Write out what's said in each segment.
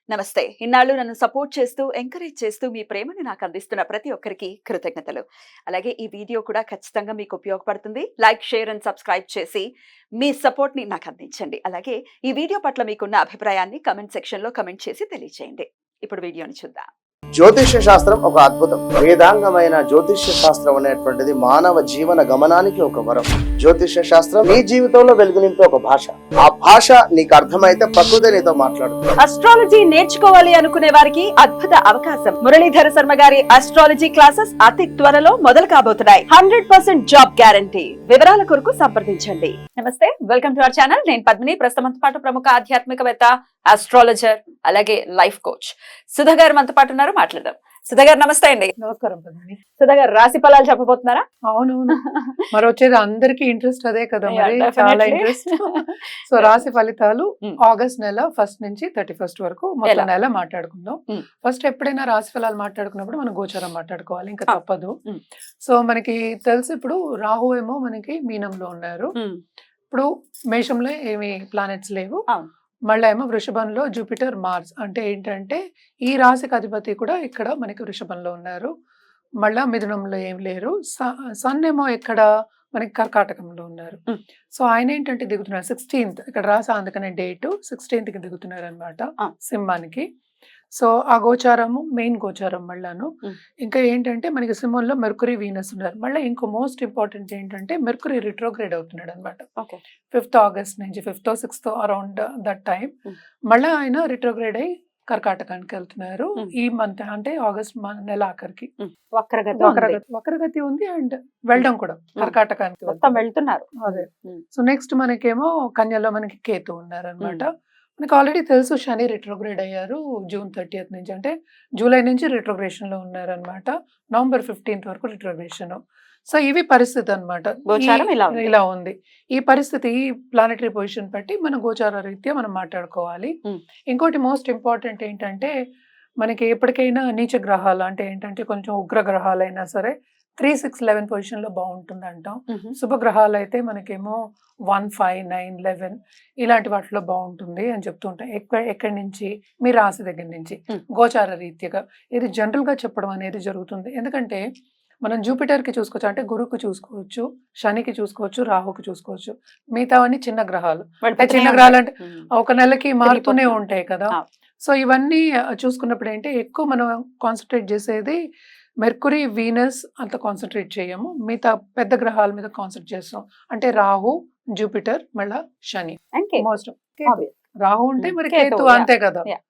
నమస్తే. ఇన్నాళ్ళు నన్ను సపోర్ట్ చేస్తూ, ఎంకరేజ్ చేస్తూ మీ ప్రేమని నాకు అందిస్తున్న ప్రతి ఒక్కరికి కృతజ్ఞతలు. అలాగే ఈ వీడియో కూడా ఖచ్చితంగా మీకు ఉపయోగపడుతుంది. లైక్, షేర్ అండ్ సబ్స్క్రైబ్ చేసి మీ సపోర్ట్‌ని నాకు అందించండి. అలాగే ఈ వీడియో పట్ల మీకున్న అభిప్రాయాన్ని కామెంట్ సెక్షన్‌లో కామెంట్ చేసి తెలియజేయండి. ఇప్పుడు వీడియోని చూద్దాం. జ్యోతిష్య శాస్త్రం ఒక అద్భుతం. వేదాంగమైన జ్యోతిష్య శాస్త్రం అనేటువంటిది మానవ జీవన గమనానికి ఒక వరం. జ్యోతిష్య శాస్త్రం నీ జీవితంలో వెలుగునింపే ఒక భాష. ఆ భాష నీకు అర్థమైతే ప్రకృతి నీతో మాట్లాడుతుంది. అస్ట్రాలజీ నేర్చుకోవాలి అనుకునే వారికి అద్భుత అవకాశం. మురళీధర శర్మ గారి అస్ట్రాలజీ క్లాసెస్ అతి త్వరలో మొదలు కాబోతున్నాయి. 100% జాబ్ గ్యారంటీ. వివరాల కొరకు సంప్రదించండి. నమస్తే, వెల్కమ్ టు అవర్ ఛానల్. నేను పద్మిని. ప్రస్తుతం పాటు ప్రముఖ ఆధ్యాత్మికవేత్త, ఆస్ట్రాలజర్, అలాగే లైఫ్ కోచ్ సుధా గారు మనతో పాటు ఉన్నారు. మాట్లాడదాం. సుధా గారు నమస్తే అండి. నమస్కారం పద్మిని. సుధా గారు రాశి ఫలాలు చెప్పబోతున్నారా? అవునవును, మరి వచ్చేది అందరికి ఇంట్రెస్ట్ అదే కదా, మరి Yeah, చాలా definitely. ఇంట్రెస్ట్. సో రాశి ఫలితాలు ఆగస్ట్ నెల 1 నుంచి 31 వరకు మొత్తం ఎలా? నెల మాట్లాడుకుందాం. Mm. ఫస్ట్ ఎప్పుడైనా రాశి ఫలాలు మాట్లాడుకున్నప్పుడు మనం గోచారం మాట్లాడుకోవాలి, ఇంకా Ah. తప్పదు. Mm. సో మనకి తెలుసు, ఇప్పుడు రాహు ఏమో మనకి మీనంలో ఉన్నారు. ఇప్పుడు మేషంలో ఏమి ప్లానెట్స్ లేవు. అవును. మళ్ళీ ఏమో వృషభంలో జూపిటర్, మార్స్. అంటే ఏంటంటే ఈ రాశికి అధిపతి కూడా ఇక్కడ మనకి వృషభంలో ఉన్నారు. మళ్ళా మిథునంలో ఏం లేరు. సన్ ఏమో ఇక్కడ మనకి కర్కాటకంలో ఉన్నారు. Mm. సో ఆయన ఏంటంటే దిగుతున్నారు 16th, ఇక్కడ రాసా అందుకనే డేట్ 16th దిగుతున్నారు అనమాట Ah. సింహానికి. సో ఆ గోచారము మెయిన్ గోచారం మళ్ళాను. Mm. ఇంకా ఏంటంటే మనకి సింహంలో మెర్కురీ, వీనస్ ఉన్నారు. మళ్ళీ ఇంకో మోస్ట్ ఇంపార్టెంట్ ఏంటంటే మెర్కురీ రిట్రోగ్రేడ్ అవుతున్నాడు అనమాట. ఓకే. 5th ఆగస్ట్ నుంచి 5th 6th around that time. Mm. మళ్ళీ ఆయన రిట్రోగ్రేడ్ అయ్యి కర్కాటకానికి వెళ్తున్నారు. Mm. ఈ మంత్ అంటే ఆగస్ట్ నెల ఆఖరికి వక్రగతి ఉంది. వక్రగతి ఉంది అండ్ వెళ్ళడం కూడా కర్కాటకానికి మొత్తం వెళ్తున్నారు. అదే. Mm. సో నెక్స్ట్ మనకేమో కన్యలో మనకి కేతు ఉన్నారు అనమాట. మనకి ఆల్రెడీ తెలుసు శని రిట్రోగ్రేడ్ అయ్యారు June 30th నుంచి, అంటే జూలై నుంచి రిట్రోగ్రేషన్ లో ఉన్నారు అనమాట. November 15th వరకు రిట్రోగ్రేషన్. సో ఇవి పరిస్థితి అనమాట. గోచారం ఇలా ఉంది. ఇలా ఉంది ఈ పరిస్థితి. ఈ ప్లానటరీ పొజిషన్ బట్టి మన గోచార రీత్యా మనం మాట్లాడుకోవాలి. Mm. ఇంకోటి మోస్ట్ ఇంపార్టెంట్ ఏంటంటే మనకి ఎప్పటికైనా నీచ గ్రహాలు, అంటే ఏంటంటే కొంచెం ఉగ్ర గ్రహాలైనా సరే 3, 6, 11 పొజిషన్ లో బాగుంటుంది అంటాం. Mhm. శుభగ్రహాలు అయితే మనకేమో 1, 5, 9, 11 ఇలాంటి వాటిలో బాగుంటుంది అని చెప్తుంటాం. ఎక్కడి నుంచి? మీ రాశి దగ్గర నుంచి Mm. గోచార రీత్యగా ఇది జనరల్ గా చెప్పడం అనేది జరుగుతుంది. ఎందుకంటే మనం జూపిటర్ కి చూసుకోవచ్చు, అంటే గురువుకి చూసుకోవచ్చు, శనికి చూసుకోవచ్చు, రాహుకి చూసుకోవచ్చు. మిగతావన్నీ చిన్న గ్రహాలు. అంటే చిన్న గ్రహాలు అంటే ఒక నెలకి మారుతూనే ఉంటాయి కదా. Ah. సో ఇవన్నీ చూసుకున్నప్పుడు ఏంటి ఎక్కువ మనం కాన్సన్ట్రేట్ చేసేది మెర్కురీ, వీనస్ అంత కాన్సన్ట్రేట్ చేయము. మిగతా పెద్ద గ్రహాల మీద కాన్సన్ట్రేట్ చేస్తాం. అంటే రాహు, జూపిటర్, మళ్ళా శని. Most Obvious. రాహు ఉంటే Mm. మరి కేతు, కేతు yeah. అంతే కదా. Yeah.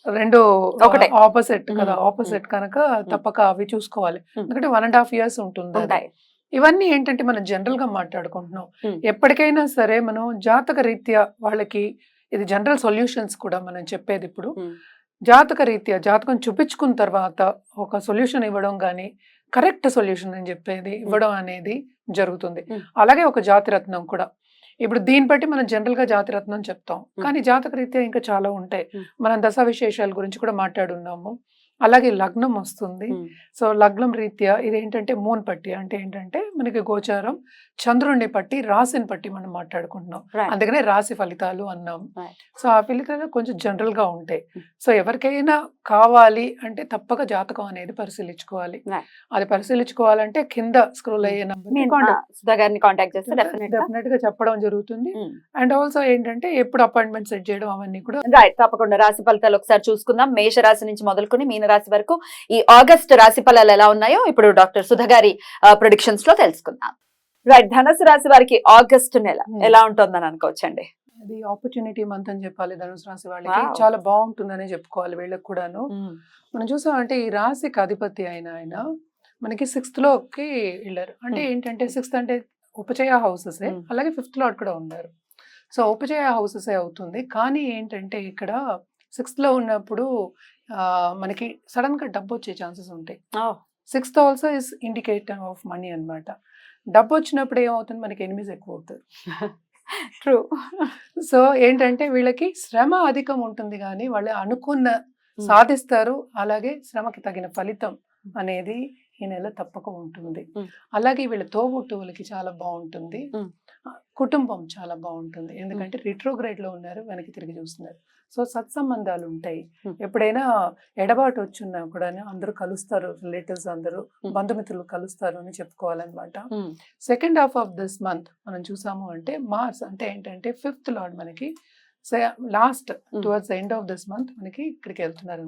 రెండు ఒకటే. ఆపోజిట్ కదా. Mm. ఆపోజిట్ కనుక తప్పక అవి చూసుకోవాలి. Mm. ఎందుకంటే 1.5 years ఉంటుంది అది. ఉంటాయి. ఇవన్నీ ఏంటంటే మనం జనరల్ గా మాట్లాడుకుంటున్నాం. Mm. ఎప్పటికైనా సరే మనం జాతక రీత్యా వాళ్ళకి ఇది జనరల్ సొల్యూషన్స్ కూడా మనం చెప్పేది. ఇప్పుడు Mm. జాతక రీత్యా జాతకం చూపించుకున్న తర్వాత ఒక సొల్యూషన్ ఇవ్వడం కానీ కరెక్ట్ సొల్యూషన్ అని చెప్పేది ఇవ్వడం అనేది జరుగుతుంది. Mm. అలాగే ఒక జాతిరత్నం కూడా. ఇప్పుడు దీన్ని బట్టి మనం జనరల్ గా జాతిరత్నం చెప్తాం, కానీ జాతక రీత్యా ఇంకా చాలా ఉంటాయి. Mm. మనం దశ విశేషాల గురించి కూడా మాట్లాడున్నాము. అలాగే లగ్నం వస్తుంది. Mm. సో లగ్నం రీత్యా ఇదేంటంటే మూన్ పట్టి, అంటే ఏంటంటే మనకి గోచారం చంద్రుడిని పట్టి రాశిని పట్టి మనం మాట్లాడుకుంటున్నాం. Right. అందుకనే రాశి ఫలితాలు అన్నాం. Right. సో ఆ ఫలితాలు కొంచెం జనరల్ గా ఉంటాయి. Mm. సో ఎవరికైనా కావాలి అంటే తప్పక జాతకం అనేది పరిశీలించుకోవాలి. Right. అది పరిశీలించుకోవాలంటే కింద స్క్రోల్ అయ్యే సుధా గారిని కాంటాక్ట్ చేస్తే definitely గా. డెఫినెట్ గా చెప్పడం జరుగుతుంది. Mm. అండ్ ఆల్సో ఏంటంటే ఎప్పుడు అపాయింట్మెంట్ సెట్ చేయడం అవన్నీ కూడా రైట్, తప్పకుండా రాశి ఫలితాలు ఒకసారి చూసుకుందాం. మేష రాశి నుంచి మొదలుకొని మీన రాశి వరకు ఈ ఆగస్ట్ రాశి ఫలాలు ఎలా ఉన్నాయో ఇప్పుడు డాక్టర్ సుధా గారి ప్రొడిక్షన్స్ లో తెలుసుకుందాం. రైట్, ధనుసు రాశి వారికి ఆగస్ట్ నెల ఎలా ఉంటుందని అనుకోవచ్చండి? అది ఆపర్చునిటీ మంత్ అని చెప్పాలి. ధనుసు రాశి వాళ్ళకి Wow. చాలా బాగుంటుందనే చెప్పుకోవాలి. వీళ్ళకి కూడాను మనం చూసామంటే ఈ రాశికి అధిపతి అయిన ఆయన మనకి 6th లోకి వెళ్ళారు. అంటే ఏంటంటే 6th అంటే ఉపచయ హౌసెస్, Mm. అలాగే 5th లార్డ్ కూడా ఉన్నారు. సో ఉపచయ హౌసెస్ అవుతుంది. కానీ ఏంటంటే ఇక్కడ 6th లో ఉన్నప్పుడు మనకి సడన్ గా డబ్బు వచ్చే ఛాన్సెస్ ఉంటాయి. 6th also is indicator of money అన్నమాట. డబ్బు వచ్చినప్పుడు ఏమవుతుంది, మనకి ఎనిమిస్ ఎక్కువ అవుతారు. ట్రూ. సో ఏంటంటే వీళ్ళకి శ్రమ అధికం ఉంటుంది, కానీ వాళ్ళు అనుకున్న సాధిస్తారు. అలాగే శ్రమకి తగిన ఫలితం అనేది ఈ నెల తప్పక ఉంటుంది. అలాగే వీళ్ళ తోబుట్టువులకి చాలా బాగుంటుంది. కుటుంబం చాలా బాగుంటుంది, ఎందుకంటే రిట్రోగ్రేడ్ లో ఉన్నారు, వెనక్కి తిరిగి చూస్తున్నారు. సో సత్సంబంధాలు ఉంటాయి. ఎప్పుడైనా ఎడబాటు వచ్చినా కూడా అందరూ కలుస్తారు, రిలేటివ్స్ అందరూ బంధుమిత్రులు కలుస్తారు అని చెప్పుకోవాలన్నమాట. Second half of this month మనం చూసాము అంటే మార్స్ అంటే ఏంటంటే 5th లార్డ్ మనకి last towards end of this month మనకి ఇక్కడికి వెళ్తున్నారు,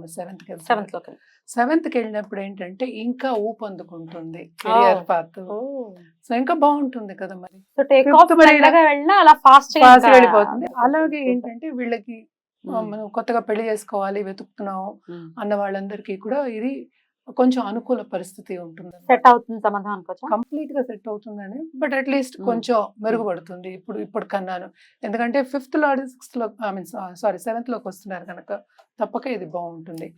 7th కి వెళ్ళినప్పుడు ఏంటంటే ఇంకా ఊపందుకుంటుంది కెరియర్ పాత్. సో ఇంకా బాగుంటుంది కదా మరి, ఫాస్ట్ వెళ్ళిపోతుంది. అలాగే ఏంటంటే వీళ్ళకి మనం కొత్తగా పెళ్లి చేసుకోవాలి వెతుకుతున్నాం అన్న వాళ్ళందరికీ కూడా ఇది కొంచెం అనుకూల పరిస్థితి ఉంటుంది, సెట్ అవుతుంది సమాధానం అనుకోవచ్చు. కంప్లీట్ గా సెట్ అవుతుందని, బట్ అట్లీస్ట్ కొంచెం మెరుగుపడుతుంది ఇప్పుడు కన్నాను. ఎందుకంటే 5th లార్డ్ 6th లో 7th లోకి వస్తున్నారు కనుక తప్పక ఇది బాగుంటుంది.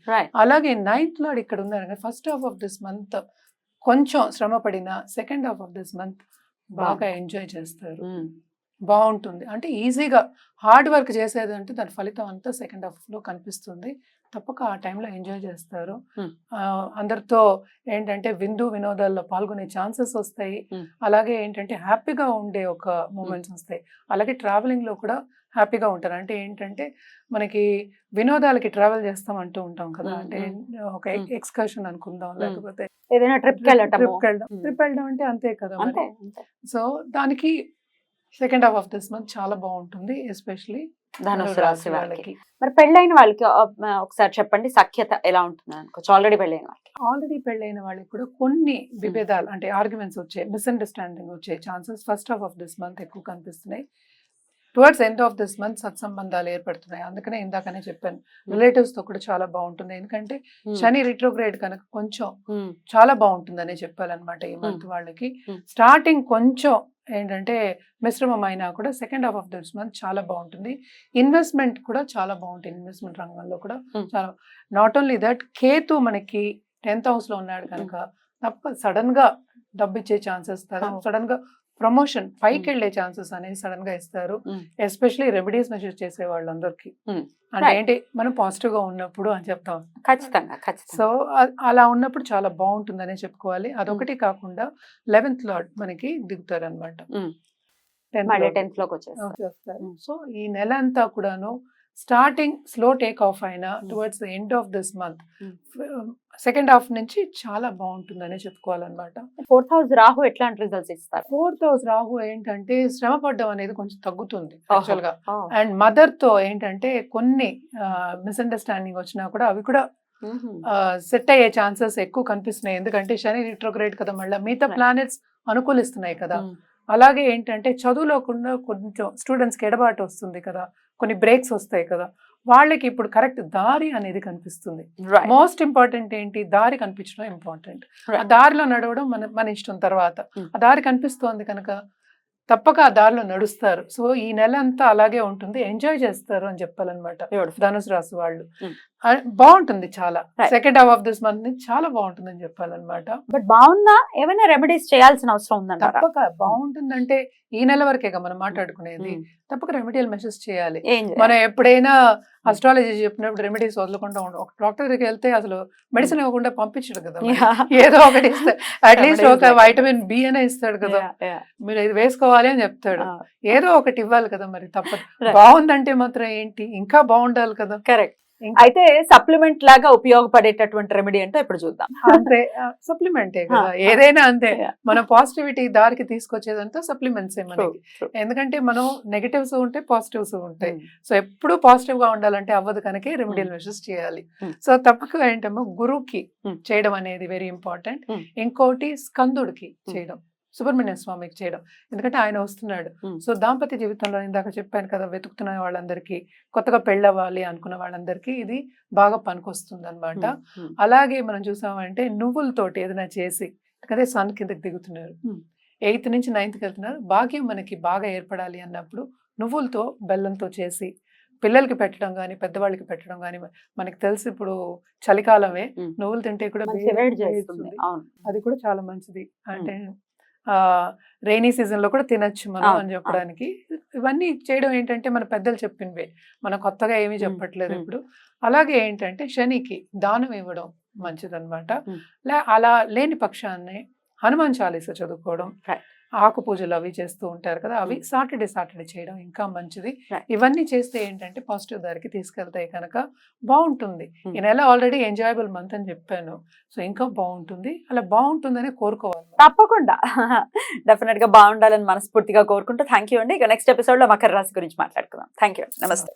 అలాగే 9th లార్డ్ ఇక్కడ ఉన్నారు కనుక first half of this month కొంచెం శ్రమ పడిన second half of this month బాగా ఎంజాయ్ చేస్తారు, బాగుంటుంది. అంటే ఈజీగా హార్డ్ వర్క్ చేసేది అంటే దాని ఫలితం అంతా సెకండ్ హాఫ్ లో కనిపిస్తుంది. తప్పక ఆ టైంలో ఎంజాయ్ చేస్తారు. అందరితో ఏంటంటే విందు వినోదాల్లో పాల్గొనే ఛాన్సెస్ వస్తాయి. అలాగే ఏంటంటే హ్యాపీగా ఉండే ఒక మూమెంట్స్ వస్తాయి. అలాగే ట్రావెలింగ్ లో కూడా హ్యాపీగా ఉంటారు. అంటే ఏంటంటే మనకి వినోదాలకి ట్రావెల్ చేస్తాం అంటూ ఉంటాం కదా, అంటే ఒక ఎక్స్కర్షన్ అనుకుందాం, లేకపోతే ఏదైనా ట్రిప్ వెళ్ళడం అంటే అంతే కదా మరి. సో దానికి second half of this month చాలా బాగుంటుంది, ఎస్పెషలీ ధనుసు రాశి వాళ్ళకి. మరి పెళ్ళైన వాళ్ళకి ఒకసారి చెప్పండి, సఖ్యత ఎలా ఉంటుంది అనుకోవచ్చు? ఆల్రెడీ పెళ్ళైన వాళ్ళకి కూడా కొన్ని విభేదాలు అంటే ఆర్గ్యుమెంట్స్ వచ్చే, మిస్అండర్స్టాండింగ్ వచ్చే chances first half of this month ఎక్కువ కనిపిస్తున్నాయి. Towards end of this month సత్సంబంధాలు ఏర్పడుతున్నాయి. అందుకనే ఇందాకనే చెప్పాను, రిలేటివ్స్ తో కూడా చాలా బాగుంటుంది. ఎందుకంటే శని రిట్రోగ్రేడ్ కనుక కొంచెం చాలా బాగుంటుందనే చెప్పాలన్నమాట ఈ మంత్ వాళ్ళకి. స్టార్టింగ్ కొంచెం ఏంటంటే మిశ్రమమైనా కూడా second half of this month చాలా బాగుంటుంది. ఇన్వెస్ట్మెంట్ కూడా చాలా బాగుంటుంది, ఇన్వెస్ట్మెంట్ రంగంలో కూడా చాలా. నాట్ ఓన్లీ దట్, కేతు మనకి 10th house లో ఉన్నాడు కనుక తప్ప సడన్ గా డబ్బు ఇచ్చే ఛాన్సెస్, సడన్ గా ప్రమోషన్ పైకి వెళ్లే ఛాన్సెస్ అనేది సడన్ గా ఇస్తారు. ఎస్పెషలీ రెమెడీస్ మెజర్ చేసే వాళ్ళందరికీ అంటే ఏంటి, మనం పాజిటివ్ గా ఉన్నప్పుడు అని చెప్తాం ఖచ్చితంగా. సో అలా ఉన్నప్పుడు చాలా బాగుంటుందనే చెప్పుకోవాలి. అదొకటి కాకుండా 11th లార్డ్ మనకి దిగుతారు అనమాట, 10th లోకి వచ్చేస్తారు. సో ఈ నెల అంతా కూడాను స్టార్టింగ్ స్లో టేక్ ఆఫ్ అయినా towards the end of this month second half నుంచి చాలా బాగుంటుందనే చెప్పుకోవాలన్నమాట. 4th house రాహు ఎట్లాంటి రిజల్ట్స్ ఇస్తారు? 4th house రాహు ఏంటంటే శ్రమ పడ్డం అనేది కొంచెం తగ్గుతుంది యాక్చువల్ గా. అండ్ మదర్ తో ఏంటంటే కొన్ని మిస్అండర్స్టాండింగ్ వచ్చినా కూడా అవి కూడా సెట్ అయ్యే ఛాన్సెస్ ఎక్కువ కనిపిస్తున్నాయి. ఎందుకంటే శని రిట్రోగ్రేడ్ కదా, మళ్ళీ మిగతా ప్లానెట్స్ అనుకూలిస్తున్నాయి కదా. అలాగే ఏంటంటే చదువులో కూడా కొంచెం స్టూడెంట్స్ కి ఎడబాటు వస్తుంది కదా, కొన్ని బ్రేక్స్ వస్తాయి కదా, వాళ్ళకి ఇప్పుడు కరెక్ట్ దారి అనేది కనిపిస్తుంది. మోస్ట్ ఇంపార్టెంట్ ఏంటి, దారి కనిపించడం ఇంపార్టెంట్. ఆ దారిలో నడవడం మన ఇష్టం. తర్వాత ఆ దారి కనిపిస్తోంది కనుక తప్పక ఆ దారిలో నడుస్తారు. సో ఈ నెల అంతా అలాగే ఉంటుంది, ఎంజాయ్ చేస్తారు అని చెప్పాలన్నమాట ధనుసు రాశి వాళ్ళు. బాగుంటుంది చాలా. Second half of this month చాలా బాగుంటుంది అని చెప్పాలన్నమాట. బట్ బాగుందా, ఏమైనా రెమెడీస్ చేయాల్సిన అవసరం ఉందంట? తప్పక బాగుంటుందంటే ఈ నెల వరకేగా మనం మాట్లాడుకునేది, తప్పక రెమెడియల్ మెషర్స్ చేయాలి. మనం ఎప్పుడైనా అస్ట్రాలజీ చెప్పినప్పుడు రెమెడీస్ వదలకుండా ఉండవు. ఒక డాక్టర్ దగ్గరికి వెళ్తే అసలు మెడిసిన్ ఇవ్వకుండా పంపించడు కదా, ఏదో ఒకటి ఇస్తాడు. అట్లీస్ట్ ఒక వైటమిన్ బి అనే ఇస్తాడు కదా, మీరు ఇది వేసుకోవాలి అని చెప్తాడు. ఏదో ఒకటి ఇవ్వాలి కదా మరి, తప్పదు. బాగుందంటే మాత్రం ఏంటి, ఇంకా బాగుండాలి కదా. కరెక్ట్. అయితే సప్లిమెంట్ లాగా ఉపయోగపడేటటువంటి రెమెడీ అంటే ఇప్పుడు చూద్దాం. అంతే, సప్లిమెంటే కదా ఏదైనా. అంతే, మన పాజిటివిటీ దారికి తీసుకొచ్చేదంతా సప్లిమెంట్స్ మనకి. ఎందుకంటే మనం నెగటివ్స్ ఉంటాయి, పాజిటివ్స్ ఉంటాయి. సో ఎప్పుడు పాజిటివ్ గా ఉండాలంటే అవ్వదు కనుక రెమెడియల్ మెషర్స్ చేయాలి. సో తప్పక ఏంటేమో గురువుకి చేయడం అనేది వెరీ ఇంపార్టెంట్. ఇంకోటి స్కందుడికి చేయడం, సుబ్రహ్మణ్య స్వామికి చేయడం, ఎందుకంటే ఆయన వస్తున్నాడు. సో దాంపత్య జీవితంలో ఇందాక చెప్పాను కదా, వెతుకుతున్న వాళ్ళందరికీ, కొత్తగా పెళ్ళవ్వాలి అనుకున్న వాళ్ళందరికీ ఇది బాగా పనికొస్తుంది అనమాట. అలాగే మనం చూసామంటే నువ్వులతోటి ఏదైనా చేసి, అదే సన్ కిందకి దిగుతున్నారు, 8th నుంచి 9th వెళ్తున్నారు, భాగ్యం మనకి బాగా ఏర్పడాలి అన్నప్పుడు నువ్వులతో బెల్లంతో చేసి పిల్లలకి పెట్టడం కానీ పెద్దవాళ్ళకి పెట్టడం కానీ. మనకి తెలిసి ఇప్పుడు చలికాలమే, నువ్వులు తింటే కూడా అది కూడా చాలా మంచిది. అంటే రైనీ సీజన్ లో కూడా తినచ్చు మనం అని చెప్పడానికి. ఇవన్నీ చేయడం ఏంటంటే మన పెద్దలు చెప్పినవే, మనం కొత్తగా ఏమీ చెప్పట్లేదు ఇప్పుడు. అలాగే ఏంటంటే శనికి దానం ఇవ్వడం మంచిదన్నమాట. అలా లేని పక్షాన్ని హనుమాన్ చాలీస చదువుకోవడం, ఆకు పూజలు అవి చేస్తూ ఉంటారు కదా, అవి సాటర్డే చేయడం ఇంకా మంచిది. Right. ఇవన్నీ చేస్తే ఏంటంటే పాజిటివ్ దారికి తీసుకెళ్తాయి కనుక బాగుంటుంది. ఈ నెల ఆల్రెడీ ఎంజాయబుల్ మంత్ అని చెప్పాను, సో ఇంకా బాగుంటుంది. అలా బాగుంటుందని కోరుకోవాలి. తప్పకుండా డెఫినెట్ గా బాగుండాలని మనస్ఫూర్తిగా కోరుకుంటూ థ్యాంక్ యూ అండి. ఇక నెక్స్ట్ ఎపిసోడ్ లో మకర రాశి గురించి మాట్లాడుకుందాం. థ్యాంక్ యూ, నమస్తే.